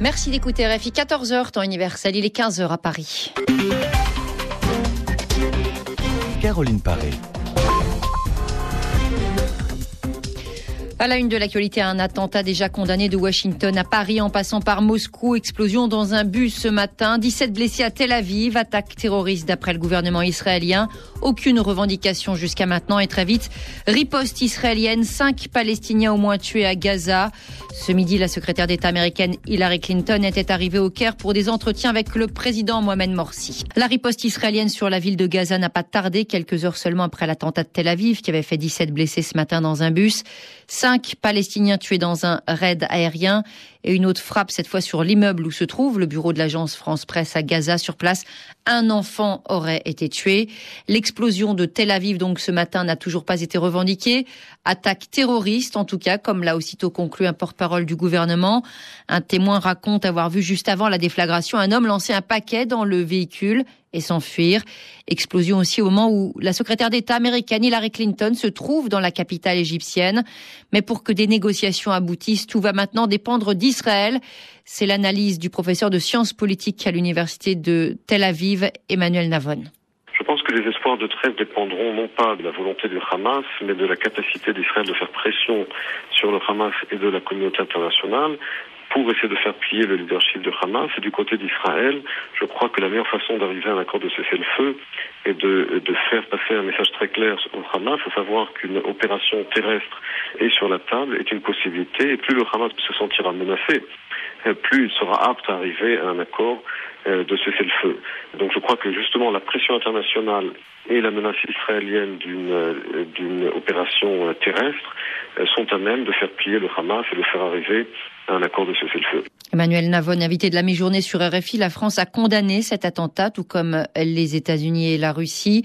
Merci d'écouter RFI. 14h, temps universel, il est 15h à Paris. Caroline Paré. À la une de l'actualité, un attentat déjà condamné de Washington à Paris en passant par Moscou. Explosion dans un bus ce matin. 17 blessés à Tel Aviv. Attaque terroriste d'après le gouvernement israélien. Aucune revendication jusqu'à maintenant et très vite. Riposte israélienne. 5 Palestiniens au moins tués à Gaza. Ce midi, la secrétaire d'État américaine Hillary Clinton était arrivée au Caire pour des entretiens avec le président Mohamed Morsi. La riposte israélienne sur la ville de Gaza n'a pas tardé, quelques heures seulement après l'attentat de Tel Aviv qui avait fait 17 blessés ce matin dans un bus. 5 Palestiniens tués dans un raid aérien et une autre frappe cette fois sur l'immeuble où se trouve le bureau de l'agence France Presse à Gaza. Sur place, un enfant aurait été tué. L'explosion de Tel Aviv donc ce matin n'a toujours pas été revendiquée. Attaque terroriste en tout cas, comme l'a aussitôt conclu un porte-parole du gouvernement. Un témoin raconte avoir vu juste avant la déflagration un homme lancer un paquet dans le véhicule et s'enfuir. Explosion aussi au moment où la secrétaire d'État américaine Hillary Clinton se trouve dans la capitale égyptienne. Mais pour que des négociations aboutissent, tout va maintenant dépendre d'Israël. C'est l'analyse du professeur de sciences politiques à l'université de Tel Aviv, Emmanuel Navon. Je pense que les espoirs de trêve dépendront non pas de la volonté du Hamas, mais de la capacité d'Israël de faire pression sur le Hamas et de la communauté internationale pour essayer de faire plier le leadership du Hamas. Et du côté d'Israël, je crois que la meilleure façon d'arriver à un accord de cessez-le-feu est de faire passer un message très clair au Hamas, à savoir qu'une opération terrestre est sur la table, est une possibilité, et plus le Hamas se sentira menacé, plus il sera apte à arriver à un accord de cessez-le-feu. Donc je crois que justement la pression internationale et la menace israélienne d'une opération terrestre sont à même de faire plier le Hamas et de faire arriver à un accord de cessez-le-feu. Emmanuel Navon, invité de la mi-journée sur RFI, la France a condamné cet attentat, tout comme les États-Unis et la Russie.